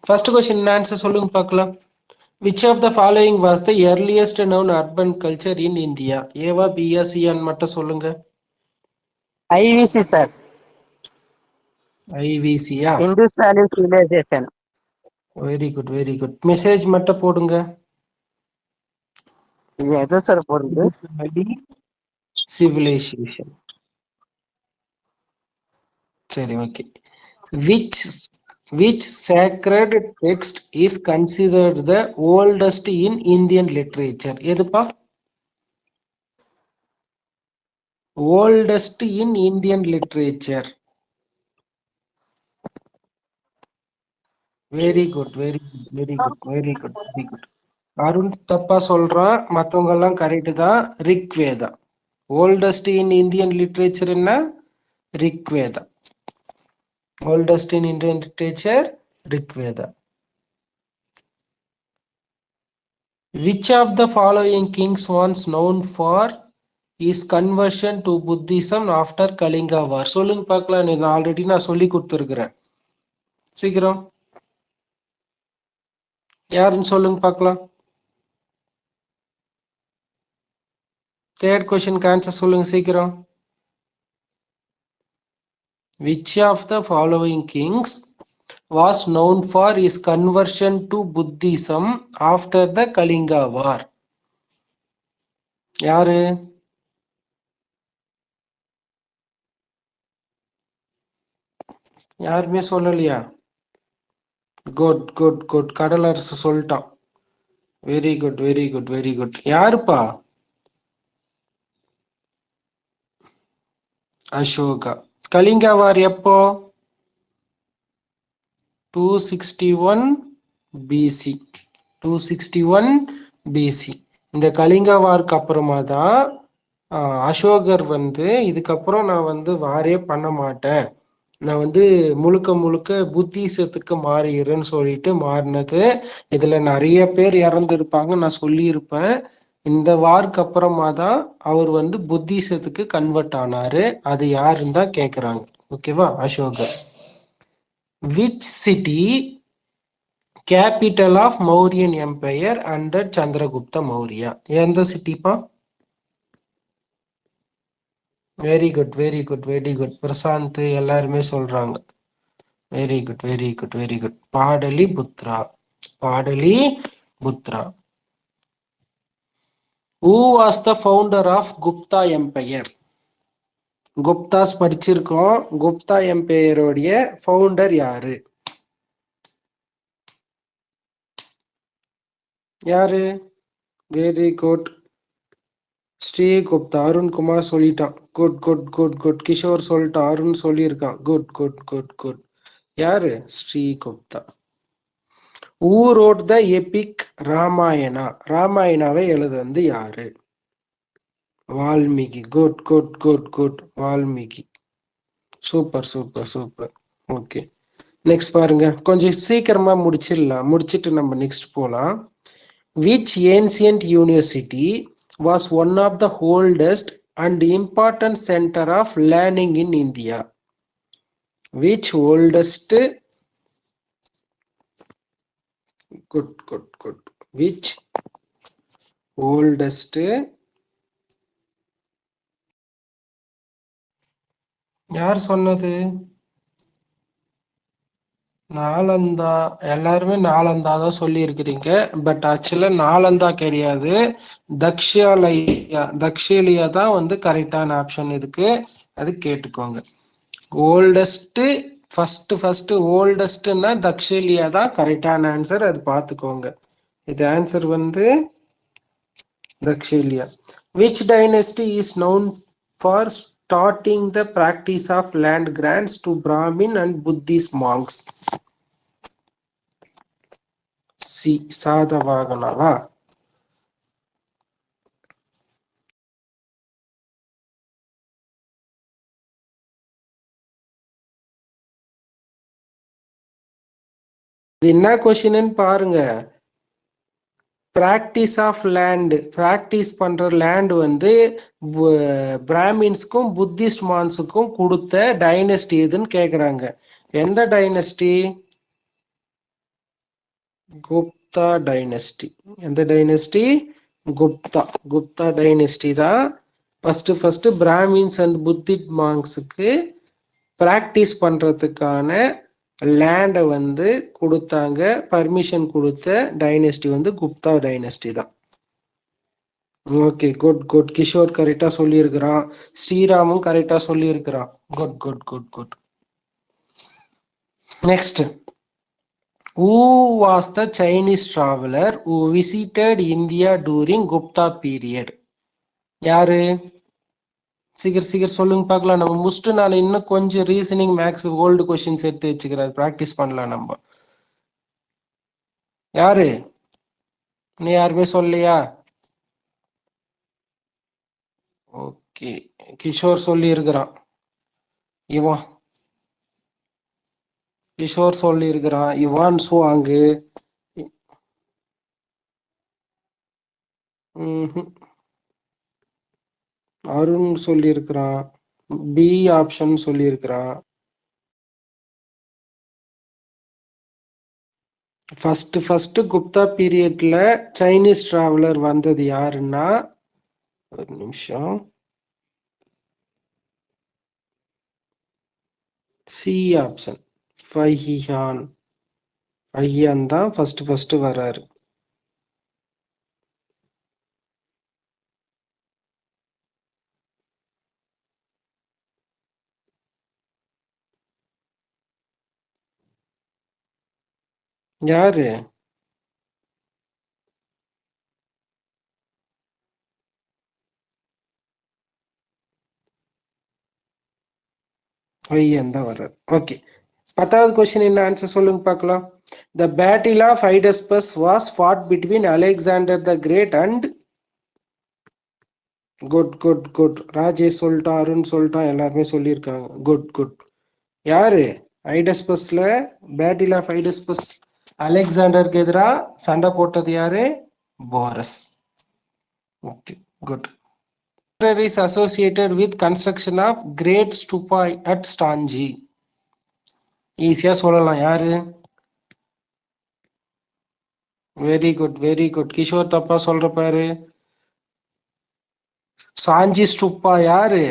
First question answer சொல்லுங்க பார்க்கலாம். Which of the following was the earliest known urban culture in India? ஏவா பியா சியான்னு மட்டும் சொல்லுங்க. IVC sir. ஐவிசியா? Indus valley civilisation. Very good very good. Message மட்டும் போடுங்க. இது எது சார் போடுறது? சிவிலைசேஷன். சரி, okay. Which sacred text is considered the oldest in Indian literature? எதுப்பா? Oldest in Indian literature. Very good, very good, very good, very good, very good. Arun தப்பா சொல்றான், மத்தவங்க எல்லாம் கரெக்ட் தான். Rigveda. Oldest in Indian literature என்ன? Rigveda. Oldest in Indian literature Rigveda. Which of the following kings was known for his conversion to Buddhism after Kalinga War? சொல்லுங்க பார்க்கலாம். நான் already சொல்லி கொடுத்துருக்கிறேன். சீக்கிரம் யாருன்னு சொல்லுங்க பார்க்கலாம். தேர்ட் கொஸ்டினுக்கு ஆன்சர் சொல்லுங்க சீக்கிரம். Which of the following kings was known for his conversion to Buddhism after the Kalinga War? யாரு? யாருமே சொல்லலையா? Good good good. கடலரசு சொல்லிட்டான். Very good very good very good. யாருப்பா? அசோகா. கலிங்கா வார் எப்போ? 261 பிசி. 261 பிசி. இந்த கலிங்கா வார்க்கு அப்புறமா தான் அசோகர் இதுக்கப்புறம் நான் வாரே பண்ண மாட்டேன், நான் முழுக்க முழுக்க புத்திசத்துக்கு மாறிடுறேன்னு சொல்லிட்டு மாறினது. இதுல நிறைய பேர் இறந்துருப்பாங்க, நான் சொல்லியிருப்பேன். இந்த வார்க்கு அப்புறமா தான் அவர் புத்திசத்துக்கு கன்வெர்ட் ஆனாரு. அது யாருன்னு தான் கேக்குறாங்க. ஓகேவா? அசோகர். Which city capital of Mauryan Empire under Chandragupta Maurya? எந்த சிட்டிப்பா? Very good very good very good. Prashanth எல்லாருமே சொல்றாங்க. Very good very good very good. Pataliputra. Pataliputra. Who was the founder of Gupta Empire? Guptas படிச்சிருக்கோம். குப்தா எம்பையருடைய ஃபவுண்டர் யாரு? யாரு? Very good. ஸ்ரீகுப்தா. அருண்குமார் சொல்லிட்டான். Good good good good. Kishore சொல்லிட்டான். அருண் சொல்லியிருக்கான். Good good good good. யாரு? Sri Gupta. Who wrote the epic Ramayana? ராமாயணாவை எழுதுனது யாரு? Valmiki. Good good good good. Valmiki. Super super super. Okay, next பாருங்க. கொஞ்சம் சீக்கிரமா முடிச்சிட்டு நம்ம நெக்ஸ்ட் போலாம். Which ancient university was one of the oldest and important center of learning in India? Which oldest? Good good good. Which oldest? யார் சொன்னது? நாலந்தா. எல்லாருமே நாலந்தா தான் சொல்லி இருக்கிறீங்க. பட் ஆக்சுவலா நாலந்தா கிடையாது, தக்ஷாலயா தான் கரெக்டான ஆப்ஷன் இதுக்கு. அது கேட்டுக்கோங்க. ஓல்டஸ்ட் ஃபர்ஸ்ட் ஓல்டஸ்ட்னா தக்ஷாலயா தான் கரெக்டான ஆன்சர். அது பார்த்துக்கோங்க. இது answer தக்ஷாலயா. Which dynasty is known for starting the practice of land grants to Brahmin and Buddhist monks? சாதவாகனவா? என்ன கொஸ்டின் பாருங்க. பிராக்டிஸ் ஆஃப் லேண்ட், பிராக்டிஸ் பண்ற லேண்ட் பிராமின்ஸ்க்கும் புத்திஸ்ட் மான்ஸுக்கும் கொடுத்த டைனஸ்டி எதுன்னு கேக்குறாங்க. எந்த டைனஸ்டி? குப்தா டைனஸ்டி. எந்த டைனஸ்டி? குப்தா டைனஸ்டி தான் ஃபர்ஸ்ட் பிராமின்ஸ் அண்ட் புத்திட் மாங்ஸுக்கு பிராக்டிஸ் பண்றதுக்கான லேண்டை வந்து கொடுத்தாங்க. பர்மிஷன் கொடுத்த டைனஸ்டி வந்து குப்தா டைனஸ்டி தான். Okay, good. கிஷோர் கரெக்டா சொல்லியிருக்கிறான். ஸ்ரீராமும் கரெக்டா சொல்லியிருக்கிறான். Good. Next, who was the Chinese traveler who visited India during Gupta period? யாரு? சீக்கிரம் சொல்லுங்க பார்க்கலாம். நம்ம முடிச்சுட்டு நான் இன்னும் கொஞ்சம் ரீசனிங் மேக்ஸ் ஓல்டு கொஸ்டின்ஸ் எடுத்து வச்சுக்கிறேன், ப்ராக்டிஸ் பண்ணலாம் நம்ம. யாரு? நீ யாருமே சொல்லலையா? ஓகே, கிஷோர் சொல்லி இருக்கிறான். கிஷோர் சொல்லி இருக்கிறான். இவான் சுவாங்கு. அருண் சொல்லி இருக்கிறான். பி ஆப்ஷன் சொல்லி இருக்கிறான். ஃபர்ஸ்ட் குப்தா பீரியட்ல சைனீஸ் டிராவலர் வந்தது யாருன்னா, ஒரு நிமிஷம், சி ஆப்ஷன், ஃபைஹியான் தான் ஃபர்ஸ்ட் வர்றாரு. யாரு? ஃபைஹியான் தான் வர்றாரு. ஓகே, 10வது கொஸ்டின் என்ன ஆன்சர் சொல்லுங்க பார்க்கலாம். The battle of Hydaspes was fought between Alexander the Great and good. Rajesh சொல்லிட்டான், அருண் சொல்லிட்டான், எல்லாருமே சொல்லியிருக்காங்க. குட். யாரு? ஐடஸ்பஸ்ல பேட்டில் ஆஃப் ஐடஸ்பஸ் அலெக்சாண்டருக்கு எதிராக சண்டை போட்டது யாரு? Porous. Okay, good. Is associated with construction of Great Stupa at Stanji. ஈஸியா சொல்லலாம். யாரு? Very good. கிஷோர் தப்பா சொல்ற பாரு. சாஞ்சி ஸ்டூப்பா யாரு?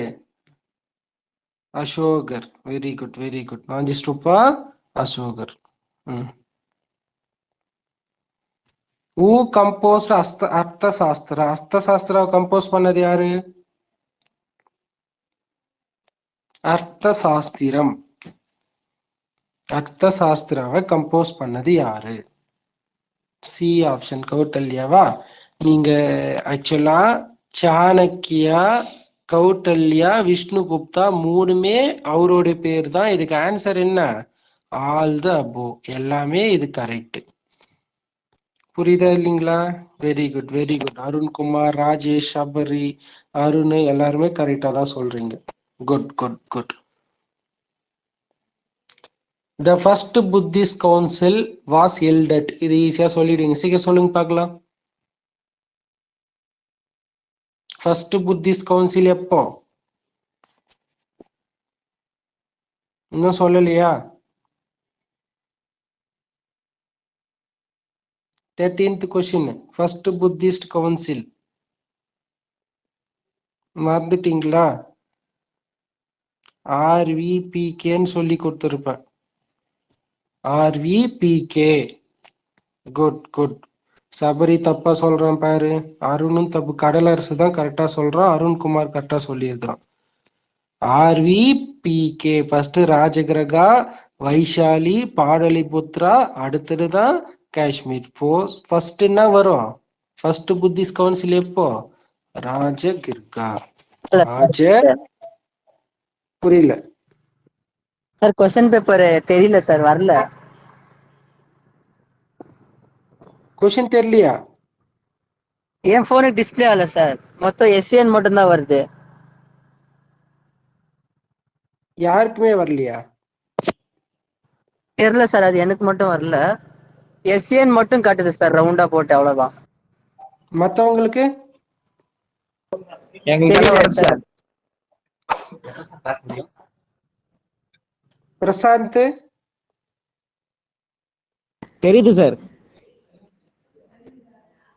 அசோகர். Very good. சாஞ்சி ஸ்டூப்பா அசோகர். Who composed அர்த்தசாஸ்திரா கம்போஸ் பண்ணது யாரு? அர்த்தசாஸ்திராவை கம்போஸ் பண்ணது யாரு? சி ஆப்ஷன், கௌட்டல்யாவா? நீங்க ஆக்சுவலா சாணக்கியா, கௌட்டல்யா, விஷ்ணுகுப்தா மூணுமே அவரோட பேர் தான். இதுக்கு ஆன்சர் என்ன? ஆல் த அபோ, எல்லாமே இது கரெக்ட். புரியுதா இல்லைங்களா? Very good. அருண்குமார், ராஜேஷ், சபரி, அருண் எல்லாருமே கரெக்டா தான் சொல்றீங்க. Good. The first Buddhist council was held at. இது ஈஸியா சொல்லிடுங்க. சீக்கிரம் சொல்லுங்க பார்க்கலாம். ஃபர்ஸ்ட் புத்திஸ்ட் கவுன்சில் எப்போ? இன்னும் சொல்லலையா? 13th question. First Buddhist council மறந்துட்டீங்களா? RVPKன்னு சொல்லி கொடுத்துருப்பேன். RVPK. குட். சபரி தப்பா சொல்றான் பாரு. அருணும் தப்பு. கடலரசு தான் கரெக்டா சொல்றான். அருண்குமார் கரெக்டா சொல்லியிருக்கிறான். RVPK ஃபர்ஸ்ட் ராஜகிரகா, வைஷாலி, பாடலிபுத்ரா, அடுத்ததுதான் காஷ்மீர். ஃபர்ஸ்ட் என்ன வரும்? ஃபர்ஸ்ட் புத்திஸ்ட் கவுன்சில் எப்போ? ராஜகிர்கா. புரியல சார், क्वेश्चन பேப்பர் தெரியல சார், வரல. கொஸ்டின் தெரியலையா? என் போனுக்கு டிஸ்பிளே ஆகல சார். மொத்தம் SN மட்டும் தான் வருது. யாருக்குமே வரலையா? தெரியல சார், அது எனக்கு மட்டும் வரல. SN மட்டும் காட்டுது சார், ரவுண்டா போட்டு, அவ்வளவுதான். மத்தவங்களுக்கு? சார். பிரசாந்த் தெரியுது சார்.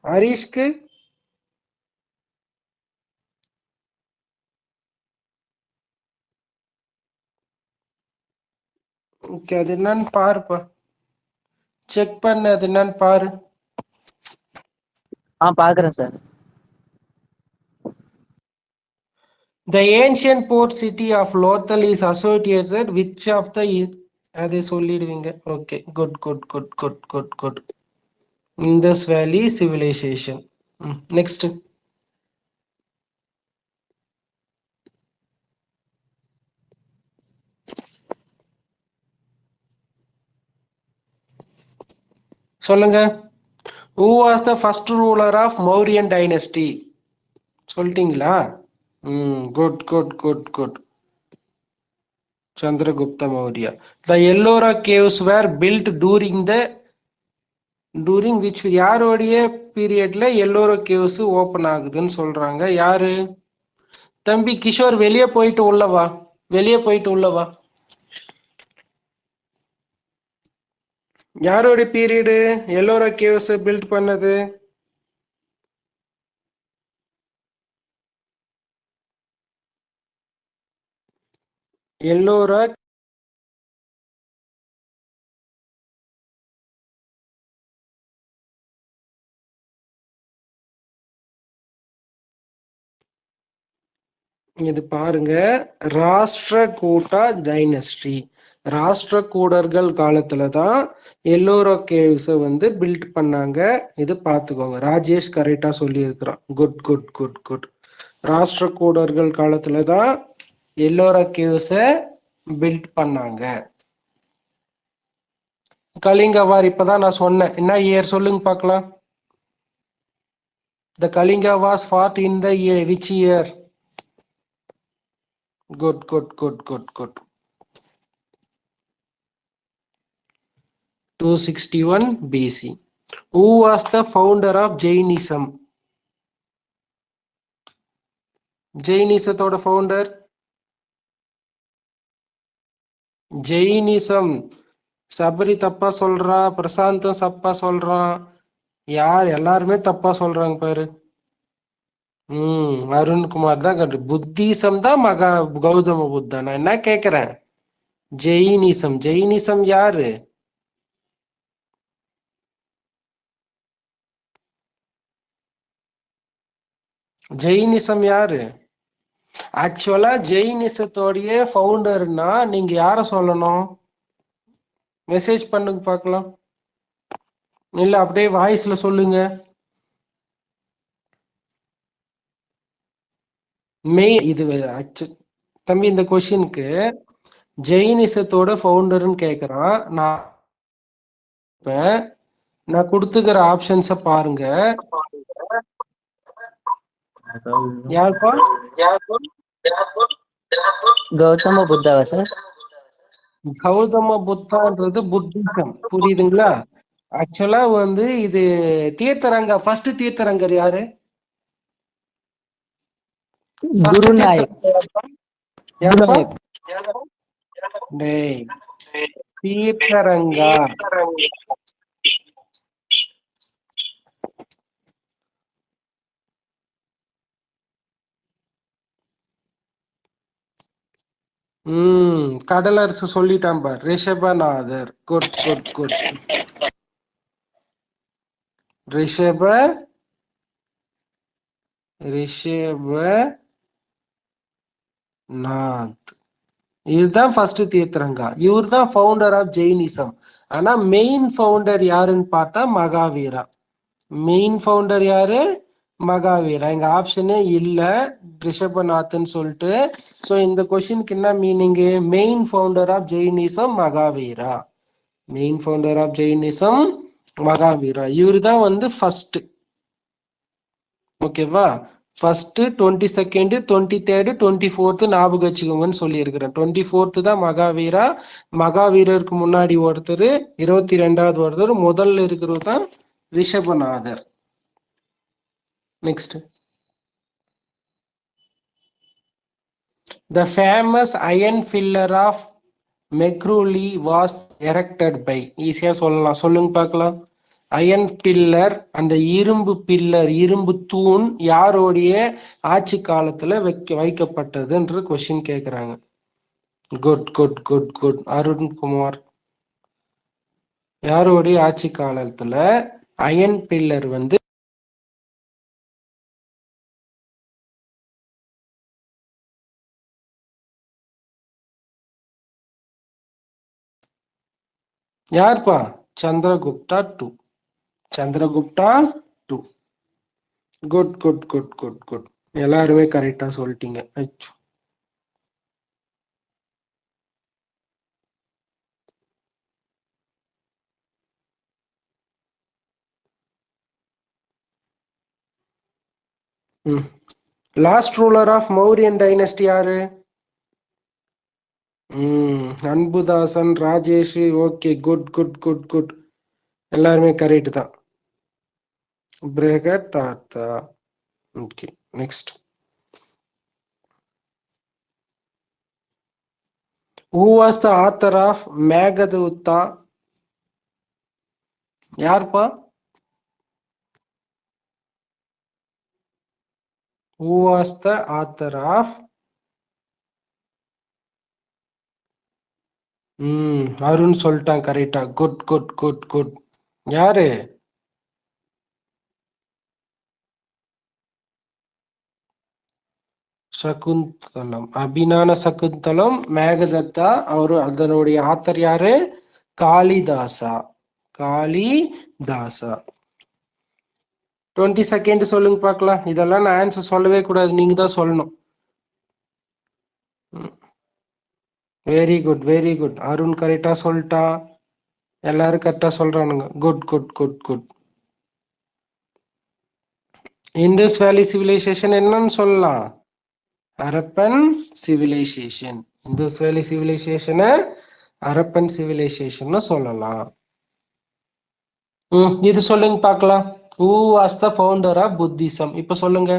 ஹரிஷ்க்கு ஓகே, அது என்னன்னு பாருப்பா, செக் பண்ண அது என்னன்னு பாரு. பாக்குறேன் sir. The ancient port city of Lothal is associated which of the அதை சொல்லிடுவீங்க. Okay, good good good good good good. Indus Valley civilization. Next. சொல்லுங்க. Who was the first ruler of Mauryan dynasty? சொல்லிட்டீங்களா? Good good good good. Chandragupta Maurya. The Ellora caves were built during which யாரோடைய பீரியட்ல Ellora caves open ஆகுதுன்னு சொல்றாங்க? யாரு? தம்பி கிஷோர், வெளியே போயிட்டு உள்ளவா, வெளியே போயிட்டு உள்ளவா. யாரோட பீரியடு எல்லோரா கேவ்ஸ் பில்ட் பண்ணது? எல்லோரா இது பாருங்க, ராஷ்டிரகூட்டா டைனஸ்டி, ராஷ்டிரகூடர்கள் காலத்துலதான் எல்லோரா கேவ்ஸ் பில்ட் பண்ணாங்க. இது பாத்துக்கோங்க. ராஜேஷ் கரெக்டா சொல்லி இருக்கிறான். Good good good good. ராஷ்டிரகூடர்கள் காலத்துலதான் எல்லோரா கேவ்ஸ பில்ட் பண்ணாங்க. கலிங்க வார் இப்பதான் நான் சொன்னேன். என்ன இயர் சொல்லுங்க பார்க்கலாம். The Kalinga was fought in the year which year? Good good good good good. 261 BC. Who was the founder of Jainism? ஜெயினிசத்தோட ஃபவுண்டர்? ஜெயினிசம். சபரி தப்பா சொல்றான், பிரசாந்தும் தப்பா சொல்றான், யார் எல்லாருமே தப்பா சொல்றாங்க பாரு. அருண்குமார் தான் கரெக்ட். புத்திசம் தான் கௌதம புத்தா. நான் என்ன கேக்குறேன்? ஜெயினிசம். ஜெயினிசம் யாரு? ஜெயினிசம் யாரு? ஆக்சுவலா ஜெயினிசத்தோடைய ஃபவுண்டர்னா நீங்க யார சொல்லணும்? மெசேஜ் பண்ணுங்க பார்க்கலாம். இல்ல அப்படியே வாய்ஸ்ல சொல்லுங்க. இது தம்பி, இந்த கொஸ்டினுக்கு ஜெயினிசத்தோட ஃபவுண்டர்னு கேக்குறான். நான் கொடுத்துக்கிற ஆப்ஷன்ஸ பாருங்க. யாருப்பா? கௌதம புத்தாவா சார்? கௌதம புத்தான்றது புத்திசம், புரியுதுங்களா? ஆக்சுவலா இது தீர்த்தரங்க. ஃபர்ஸ்ட் தீர்த்தரங்கர் யாரு? குருநாயக். தீர்த்தரங்கா. கடலரசு சொல்லிட்டான் பார். ரிஷபநாதர். Good good good. ரிஷபநாத். இதுதான் ஃபர்ஸ்ட் தீர்த்தரங்கா. இவர் தான் ஃபவுண்டர் ஆஃப் ஜெயினிசம். ஆனா மெயின் ஃபவுண்டர் யாருன்னு பார்த்தா மகாவீரா. மெயின் ஃபவுண்டர் யாரு? மகாவீரா. எங்க ஆப்ஷனே இல்ல ரிஷபநாத்ன்னு சொல்லிட்டு. சோ இந்த கொஸ்டினுக்கு என்ன meaning? Main founder of Jainism Mahavira. Main founder of Jainism Mahavira. இவரு தான் ஃபர்ஸ்ட். ஓகேவா? ஃபர்ஸ்ட் 22nd 23rd 24th ஞாபகம் வச்சுக்கோங்கன்னு சொல்லி இருக்கிறேன். 24th தான் மகாவீரா. மகாவீரருக்கு முன்னாடி ஒருத்தர், 22வது ஒருத்தர், முதல்ல இருக்கிறது தான் Rishabhanatha. Next. The famous iron pillar of Megruli was erected by. ஈஸியா சொல்லலாம். சொல்லுங்க பார்க்கலாம். அயன் பில்லர், அந்த இரும்பு பில்லர், இரும்பு தூண் யாருடைய ஆட்சி காலத்துல வைக்கப்பட்டதுன்ற கொஸ்டின் கேக்குறாங்க. Good good good good. Arunkumar, யாருடைய ஆட்சி காலத்துல அயன் பில்லர் வந்து யார்ப்பா? Chandragupta 2. Chandragupta 2. Good good good good good. எல்லாருமே கரெக்டா சொல்லிட்டீங்க. Last ruler of Mauryan dynasty யாரு? Anbudasan, Rajesh. Okay, good good good good. எல்லாருமே கரெக்ட் தான். Brihadratha. Okay, next. Who was the author of Meghaduta? யார்ப்பா? Who was the author of Arun சொல்லிட்டான் கரெக்டா. Good good good good. யாரு? சகுந்தலம், அபிஞான சகுந்தலம், மேகதத்தா. அவரு அதனுடைய ஆத்தர் யாரு? காளிதாசா. காளிதாசா. 20 செகண்ட் சொல்லுங்க பார்க்கலாம். இதெல்லாம் நான் ஆன்சர் சொல்லவே கூடாது, நீங்க தான் சொல்லணும். Very good very good. Arun கரெக்டா சொல்லிட்டா. எல்லாரும் கரெக்டா சொல்றானுங்க. Good good good good. Indus valley civilisation என்னன்னு சொல்லலாம்? ஹரப்பன் சிவிலைசேஷன். இண்டஸ் வேலி சிவிலைசேஷனை ஹரப்பன் சிவிலைசேஷன் சொல்லலாம். இது சொல்லுங்க பார்க்கலாம். Who was the founder of Buddhism? இப்ப சொல்லுங்க.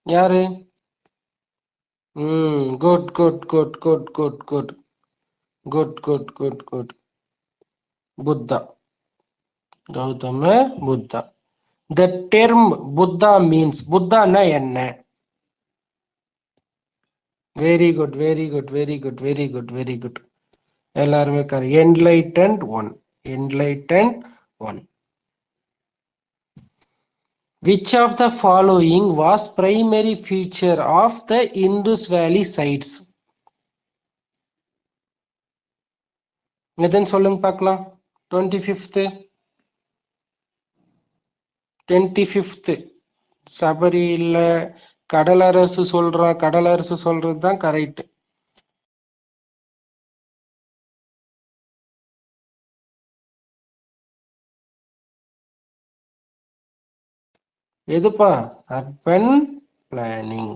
யாரு? Good good good good good good good good good good. Buddha. Gautama Buddha. The term Buddha means, புத்தான்னா என்ன? Very good very good very good very good very good. எல்லாருமே correct. Enlightened one. Enlightened one. Which of the following was primary feature of the Indus Valley sites? எதுன்னு சொல்லுங்க பார்க்கலாம். 25th Sabari இல்ல, கடலரசு சொல்றான். கடலரசு சொல்றது தான் கரெக்ட். எதுப்பா? Urban planning.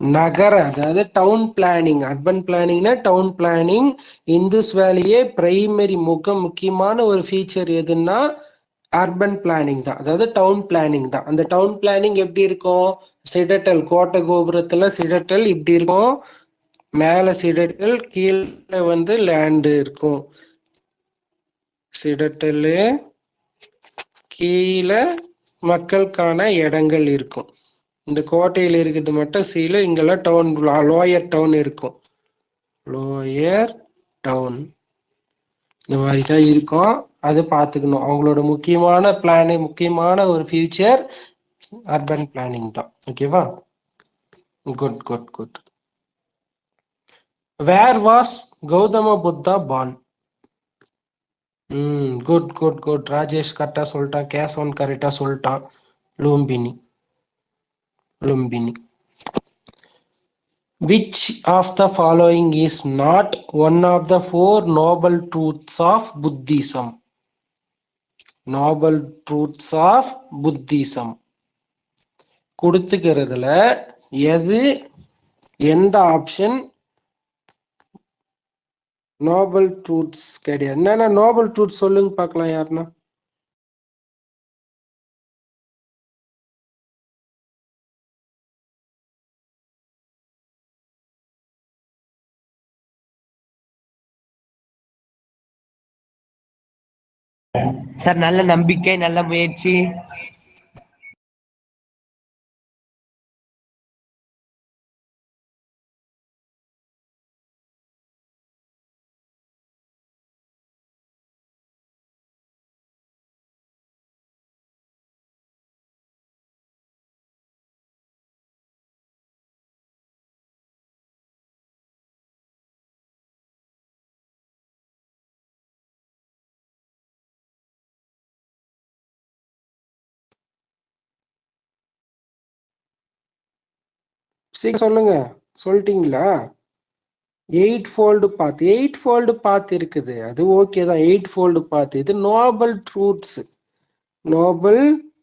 நகர, அதாவது டவுன் பிளானிங். அர்பன் பிளானிங்னா டவுன் பிளானிங். இந்துஸ் வேலியே பிரைமரி முக்கியமான ஒரு ஃபீச்சர் எதுன்னா அர்பன் பிளானிங் தான், அதாவது டவுன் பிளானிங் தான். அந்த டவுன் பிளானிங் எப்படி இருக்கும்? சிடட்டல், கோட்டை கோபுரத்துல சிடட்டல் இப்படி இருக்கும். மேல சிடட்டல், கீழே வந்து லேண்ட் இருக்கும். சிடட்டலு கீழே மக்களுக்கான இடங்கள் இருக்கும். இந்த கோட்டையில் இருக்கிறது மட்டும் சீல, இங்கெல்லாம் டவுன், லோயர் டவுன் இருக்கும். லோயர் டவுன் இந்த மாதிரி தான் இருக்கும். அது பார்த்துக்கணும். அவங்களோட முக்கியமான பிளானு, முக்கியமான ஒரு ஃபியூச்சர் அர்பன் பிளானிங் தான். ஓகேவா? Good good good. Where was Gautama Buddha born? Good good good. Rajesh கரெக்டா சொல்லிட்டான். கேசவன் கரெக்டா சொல்லிட்டான். Lumbini. Lumbini. Which of the following is not one of the four noble truths of Buddhism? Noble truths of Buddhism. கொடுத்துக்கிறதுல எது, எந்த ஆப்ஷன் நோபல் ட்ரூத்ஸ் கிடையாது? என்னன்னா நோபல் ட்ரூத்ஸ் சொல்லுங்க பார்க்கலாம் யாருன்னா. சார் நல்ல நம்பிக்கை, நல்ல முயற்சி. சீக்கிரம் சொல்லுங்க. சொல்லிட்டீங்களா? 8-fold path. 8-fold path இருக்குது, அது ஓகே தான். 8-fold path. இது Nobel truths. Nobel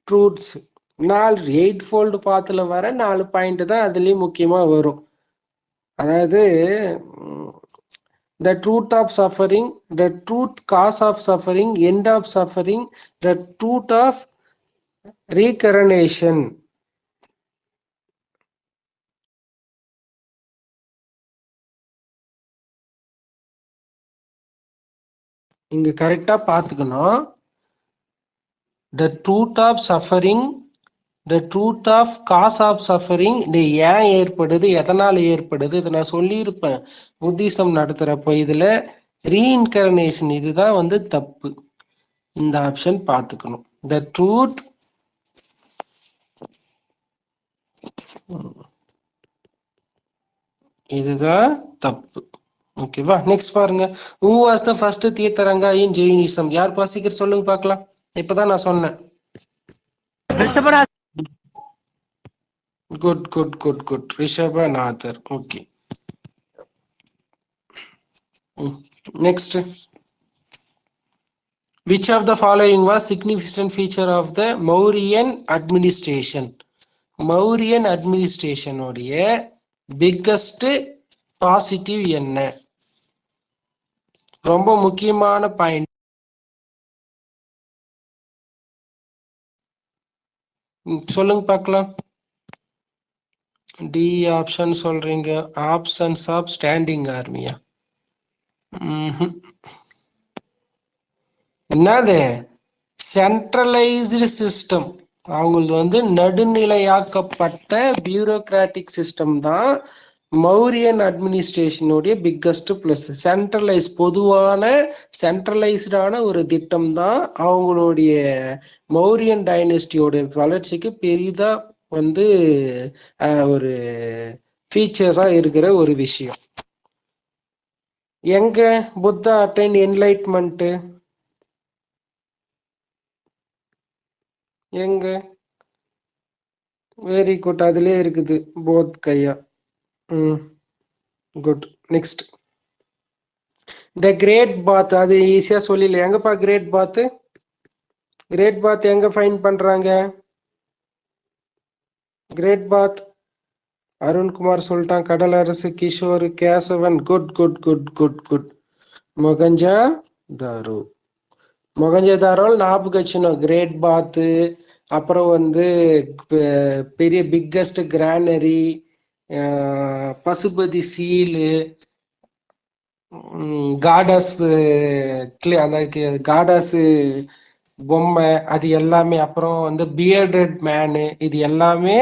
truths 4 8-fold pathல வர 4 பாயிண்ட் தான் அதுலயும் முக்கியமா வரும். அதாவது the truth of suffering, the truth cause of suffering, end of suffering, the truth of reincarnation. இங்க கரெக்டா பாத்துக்கணும். the truth of suffering, the truth of cause of suffering. இது ஏன் ஏற்படுது, எதனால ஏற்படுது, இதை நான் சொல்லியிருப்பேன் புத்திசம் நடத்துறப்ப. இதுல ரீஇன்கர்னேஷன் இதுதான் வந்து தப்பு. இந்த ஆப்ஷன் பார்த்துக்கணும். the truth இதுதான் தப்பு. ஓகேவா? நெக்ஸ்ட் பாருங்க. who was the first தீர்த்தரங்கா in Jainism? யார் பாசிக்கிற சொல்லுங்க பார்க்கலாம். இப்பதான் நான் சொன்னேன். Good good good good Rishabhanatha. Okay, next. which of the following was significant feature of the Mauryan administration? Mauryan administration உடைய பிக்கஸ்ட் பாசிட்டிவ் என்ன? ரொம்ப முக்கியமான பாயிண்ட். சொல்லுங்க பார்க்கலாம். டி ஆப்ஷன் சொல்றீங்க. ஆப்ஷன்ஸ் ஆஃப் ஸ்டாண்டிங் ஆர்மியா? என்னது? Centralised system. அவங்களது வந்து நடுநிலையாக்கப்பட்ட பியூரோக்ராட்டிக் சிஸ்டம் தான் மௌரியன் அட்மினிஸ்ட்ரேஷனுடைய பிக்கஸ்ட் பிளஸ். சென்ட்ரலைஸ், பொதுவான சென்ட்ரலைஸ்டான ஒரு திட்டம் தான் அவங்களுடைய மௌரியன் டைனஸ்டியோட வளர்ச்சிக்கு பெரிதா வந்து ஒரு ஃபீச்சர்ஸா இருக்கிற ஒரு விஷயம். எங்க புத்தா அட்டைன் என்லைட்மெண்ட்? எங்க? வெரி குட், அதுலயே இருக்குது Bodh Gaya. Good. Next. The great bath, அது ஈஸியா சொல்லல. எங்கப்பா கிரேட் பாத்? கிரேட் பாத் எங்க ஃபைண்ட் பண்றாங்க? கிரேட் பாத் அருண்குமார் சொல்லிட்டான். Kadalarasu Kishore Kesavan. Good good good good good. Mohenjodaro. மொகஞ்சதாரோல் ஞாபகம் வச்சுக்கணும். கிரேட் பாத்து, அப்புறம் வந்து பெரிய biggest granary, Pashupati seal, goddess, goddess பொம்மை, அது எல்லாமே, அப்புறம் வந்து பியர்டட் மேனு, இது எல்லாமே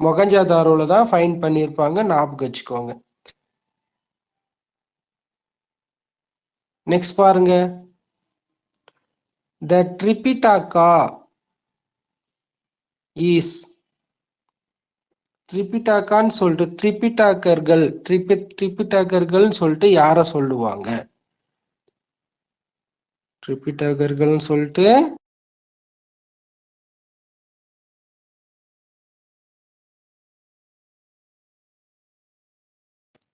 மொகஞ்சதாரோல தான் ஃபைண்ட் பண்ணியிருப்பாங்க. ஞாபகம் வச்சுக்கோங்க. நெக்ஸ்ட் பாருங்க. த ட்ரிபிடாக்கா இஸ், ட்ரிபிடாக்கான்னு சொல்லிட்டு ட்ரிபிடாக்கர்கள், ட்ரிபிடாக்கர்கள்னு சொல்லிட்டு யார சொல்லுவாங்க? ட்ரிபிடாக்கர்கள்னு சொல்லிட்டு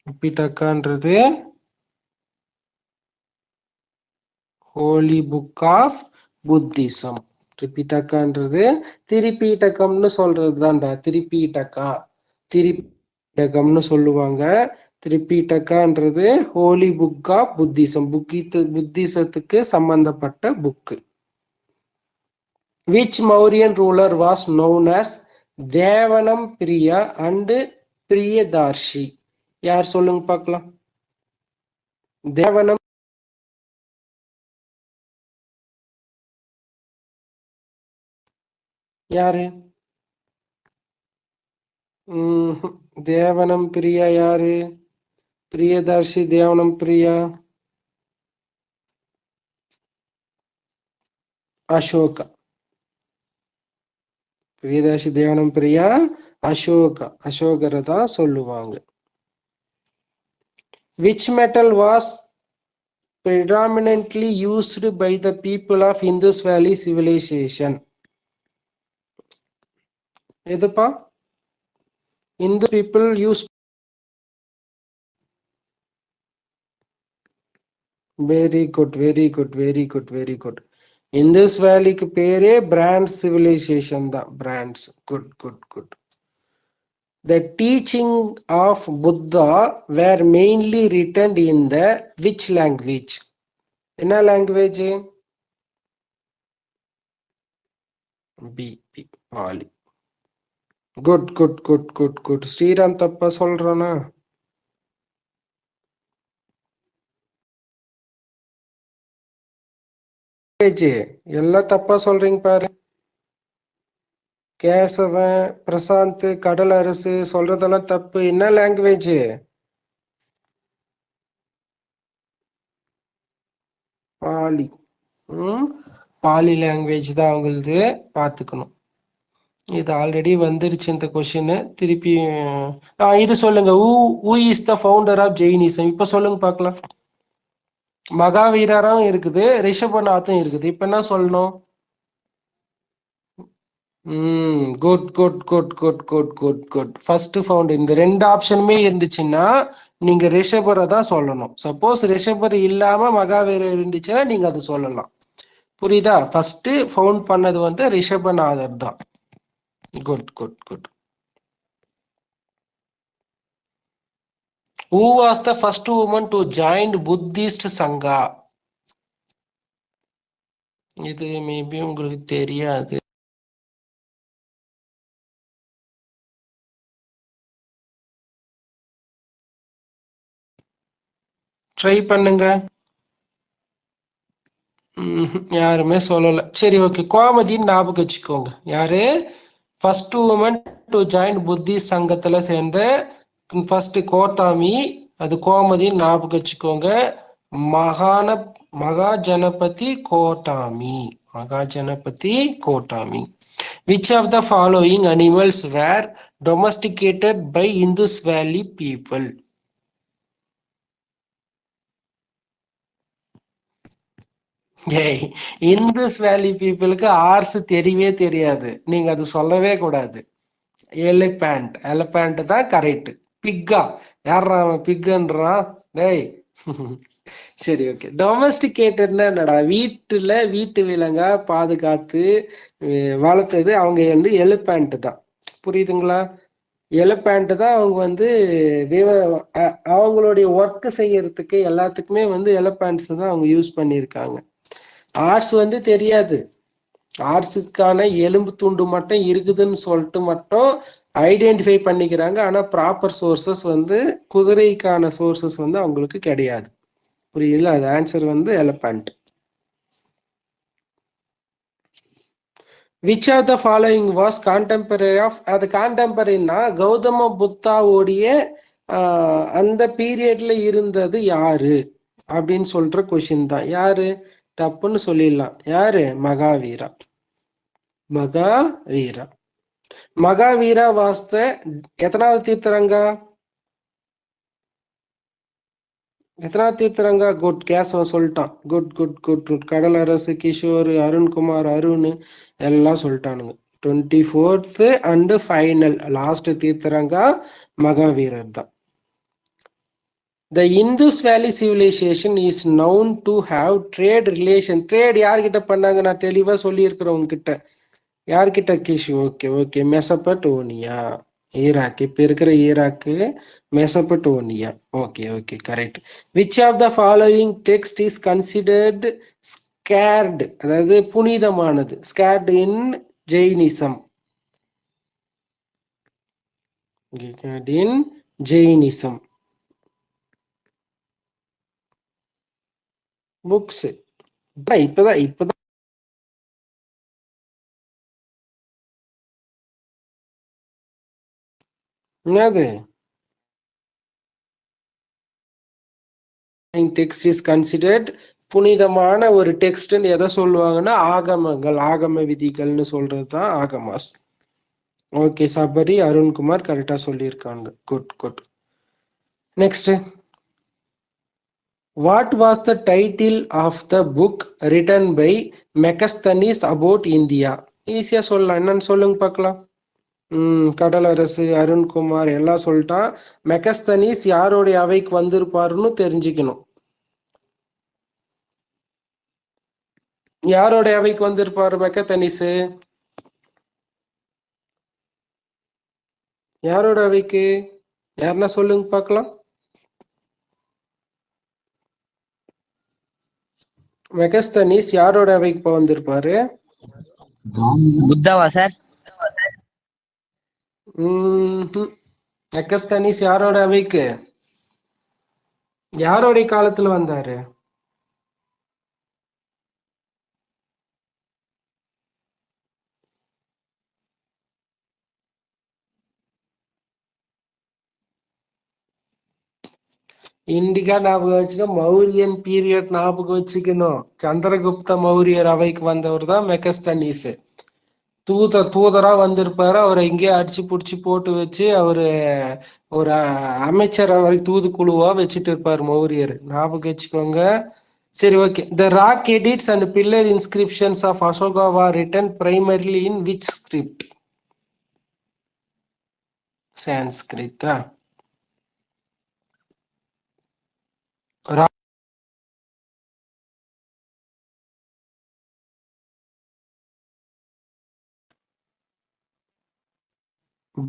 ட்ரிபிடாக்கான்றது ஹோலி புக் ஆஃப் புத்திசம். ட்ரிபிடாக்கான்றது திரிபீட்டகம்னு சொல்றது தான்டா. திரிபீட்டகா, திரிபீட்டகம்னு சொல்லுவாங்க. திரிபீட்டகான்றது ஹோலி புக் ஆஃப் புத்திசம், புத்திசத்துக்கு சம்பந்தப்பட்ட book. Which Mauryan ruler was known as Devanam Priya and Priyadarshi? யார் சொல்லுங்க பார்க்கலாம். தேவனம் யாரு? தேவனம் பிரியா யாரு? பிரியதர்ஷி தேவனம் பிரியா. அசோகா. பிரியதர்ஷி தேவனம் பிரியா அசோகரை தான் சொல்லுவாங்க. Which metal was predominantly used by the people of Indus Valley civilization? எதுப்பா? Hindu people use. Very good, very good, very good, very good. Indus Valley க்கு பேரே Brands civilization தான். Brands. Good, good, good. The teaching of Buddha were mainly written in the which language? என்ன language? B. Pali. Good, good, good, good, good. Sriram தப்பா சொல்றானா? எல்லாம் தப்பா சொல்றீங்க பாரு. கேசவன், பிரசாந்த், கடல் அரசு சொல்றதெல்லாம் தப்பு. என்ன லாங்குவேஜ்? பாலி. பாலி லாங்குவேஜ் தான் அவங்களது. பார்த்துக்கணும். இது ஆல்ரெடி வந்துருச்சு இந்த கொஸ்டின். திருப்பி இது சொல்லுங்க. who is the founder of Jainism? இப்ப சொல்லுங்க பார்க்கலாம். மகாவீரரும் இருக்குது, ரிஷபநாத்தும் இருக்குது. இப்ப என்ன சொல்லணும்? Good good good good good good good. First found. இந்த ரெண்டு ஆப்ஷனுமே இருந்துச்சுன்னா நீங்க ரிஷபரை தான் சொல்லணும். சப்போஸ் ரிஷபர் இல்லாம மகாவீரர் இருந்துச்சுன்னா நீங்க அது சொல்லலாம். புரியுதா? ஃபர்ஸ்ட் ஃபவுண்ட் பண்ணது வந்து ரிஷபநாதர் தான். Good good good. Who was the first woman to join Buddhist Sangha? இது மேபி உங்களுக்கு தெரியாது. ட்ரை பண்ணுங்க. யாருமே சொல்லல. சரி, ஓகே. கோமதின்னு ஞாபகம் வச்சுக்கோங்க. யாரு first woman to join Buddhist சங்கத்துல சேர்ந்த ஃபர்ஸ்ட் கோட்டாமி. அது கோமதின்னு ஞாபகம் வச்சுக்கோங்க. Mahajanapati Gautami. Mahajanapati Gautami. Which of the following animals were domesticated by Indus Valley people? Indus வேலி பீப்புளுக்கு ஆர்ஸ் தெரியவே தெரியாது. நீங்க அது சொல்லவே கூடாது. எலிபேண்ட் தான் கரெக்ட். பிக்கா? யாரா பிக்குன்றான்? டேய். சரி, ஓகே. டொமஸ்டிகேட்டட்னா என்னடா? வீட்டு விலங்கா பாதுகாத்து வளர்த்தது அவங்க வந்து எலிபேண்ட் தான். புரியுதுங்களா? எலிபேண்ட் தான் அவங்க வந்து அவங்களுடைய ஒர்க் செய்யறதுக்கு எல்லாத்துக்குமே வந்து எலிபேண்ட்ஸ் தான் அவங்க யூஸ் பண்ணியிருக்காங்க. ஆர்ட்ஸ் வந்து தெரியாது. ஆர்ட்ஸுக்கான எலும்பு துண்டு மட்டும் இருக்குதுன்னு சொல்லிட்டு மட்டும் ஐடென்டிஃபை பண்ணிக்கிறாங்க. ஆனா ப்ராப்பர் சோர்சஸ் வந்து குதிரைக்கான சோர்சஸ் வந்து அவங்களுக்கு கிடையாது. புரியுதுல? அது ஆன்சர் வந்து elephant. Which of the following was contemporary of? அது கான்டெம்பரரினா கௌதம புத்தாவுடைய அந்த பீரியட்ல இருந்தது யாரு அப்படின்னு சொல்ற கொஸ்டின் தான். யாரு? தப்புன்னு சொல்லிடலாம். யாரு? மகாவீரா. மகாவீரா வாஸ்த எத்தனாவது தீர்த்தரங்கா? எத்தனாவது தீர்த்தரங்கா? குட். கேசவன் சொல்லிட்டான். Good good good good. Kadalarasu, Kishore, Arunkumar, Arun எல்லாம் சொல்லிட்டானுங்க. 24th and final last Tirthankara மகாவீரர் தான். The Indus Valley civilization is known to have trade relation. Trade யார்கிட்ட பண்ணாங்க? நான் தெளிவா சொல்லி இருக்கிறேன் உங்ககிட்ட. யார்கிட்ட? Kish. Okay okay. Mesopotamia, Iraq. இப்ப இருக்கிற Iraq Mesopotamia. Okay okay, correct. Which of the following text is considered sacred, அதாவது புனிதமானது, sacred in Jainism? In Jainism books இப்பதான் என்னது டெக்ஸ்ட் இஸ் கன்சிடர்ட் புனிதமான ஒரு டெக்ஸ்ட்னு எதை சொல்லுவாங்கன்னா ஆகமங்கள், ஆகம விதிகள்னு சொல்றதுதான் ஆகமாஸ். ஓகே, சபரி அருண்குமார் கரெக்டா சொல்லியிருக்காங்க. Good good. Next, what was the title of the book written by Megasthenes about India? ஈஸியா சொல்லலாம், என்னன்னு சொல்லுங்க பார்க்கலாம். கடலரசு, அருண்குமார் எல்லாம் சொல்லிட்டான். மெகஸ்தனிஸ் யாருடைய அவைக்கு வந்திருப்பாருன்னு தெரிஞ்சுக்கணும். யாரோட அவைக்கு வந்திருப்பாரு மெகஸ்தனிஸ்? யாரோட அவைக்கு? யாருன்னா சொல்லுங்க பார்க்கலாம். மெகஸ்தனிஸ் யாரோட அவைக்கு வந்திருப்பாரு? புத்தாவா சார்? மெகஸ்தனிஸ் யாரோட அவைக்கு, யாரோடைய காலத்துல வந்தாரு? இண்டிகா ஞாபகம் வச்சுக்கணும், மௌரியன் பீரியட் ஞாபகம் வச்சுக்கணும். சந்திரகுப்த மௌரியர் அவைக்கு வந்தவர் தான் மெகஸ்தனிஸ். தூதரா வந்திருப்பாரு. அவரை எங்கேயோ அடிச்சு புடிச்சு போட்டு வச்சு அவரு ஒரு அமைச்சர் அவரை தூதுக்குழுவா வச்சுட்டு இருப்பாரு மௌரியர். ஞாபகம் வச்சுக்கோங்க. சரி, okay. The rock edicts and pillar inscriptions of Ashoka were written primarily in which script? Sanskrit.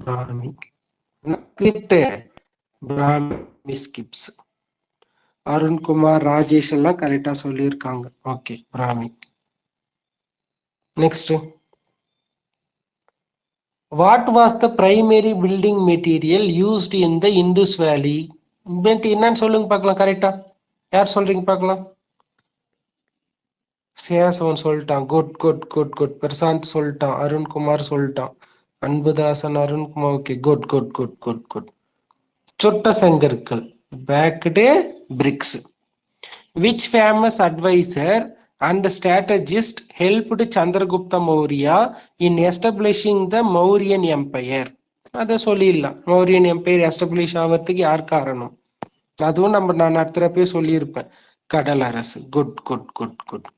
Brahmi script, Brahmi scripts. Arunkumar, Rajesh எல்லாம் கரெக்டா சொல்லியிருக்காங்க. Okay, Brahmi. Next, what was the primary building material used in the Indus valley? என்னன்னு சொல்லுங்க பார்க்கலாம். கரெக்டா யார் சொல்றீங்க பார்க்கலாம். சேசவன் சொல்லிட்டான். Good good good good. Prasanth சொல்லிட்டான். அருண்குமார் சொல்லிட்டான். Anbudasan, Arunkumar. Okay, good good good good good. சொட்ட செங்கற்கள், baked bricks. Which famous advisor and strategist helped Chandragupta Maurya in establishing the Mauryan Empire? அதை சொல்லிடலாம். மௌரியன் எம்பையர் எஸ்டாப்ளிஷ் ஆகிறதுக்கு யார் காரணம்? அதுவும் நான் அடுத்தப்பே சொல்லியிருப்பேன். Kadalarasu. Good good good good.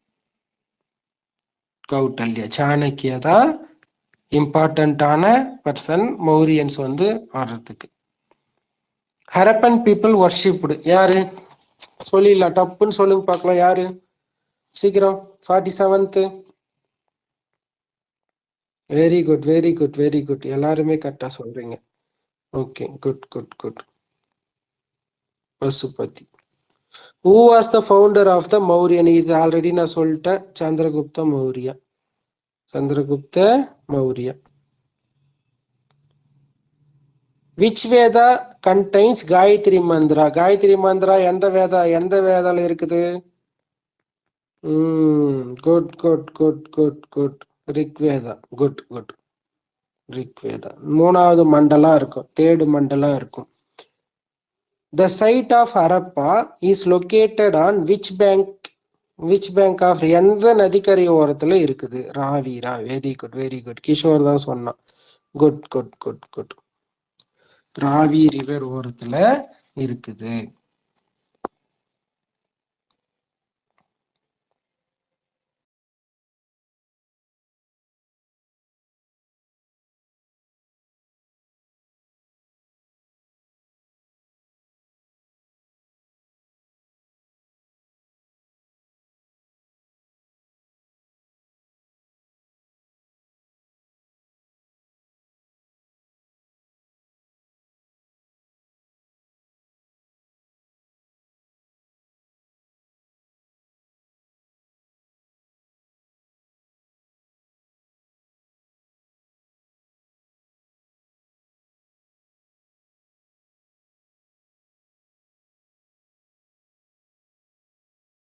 Kautilya. Chanakya தான் இம்பார்ட்டன்டான பர்சன் மௌரியன்ஸ் ஆடுறதுக்கு. ஹரப்பன் பீப்புள் வர்ஷிப்டு யாரு? சொல்லிடலாம், டப்புன்னு சொல்லுங்க பார்க்கலாம். யாரு சீக்கிரம்? 47th. Very good very good very good. எல்லாருமே கரெக்டா சொல்றீங்க. Okay, good good good. Pasupathi. Who was the founder of the Mauryan? இது ஆல்ரெடி நான் சொல்லிட்டேன். Chandragupta Maurya. Chandragupta Maurya. Which Veda contains Gayatri Mantra? Gayatri Mantra எந்த வேதால இருக்குது? Good good good good good. Rigveda. Good good. Rigveda 3வது மண்டலம் இருக்கும், 3rd மண்டலம் இருக்கும். The site of Harappa is located on which bank of எந்த நதிக்கரை ஓரத்துல இருக்குது? ராவிரா. Very good very good. Kishore தான் சொன்னான். Good good good good. Ravi river ஓரத்துல இருக்குது.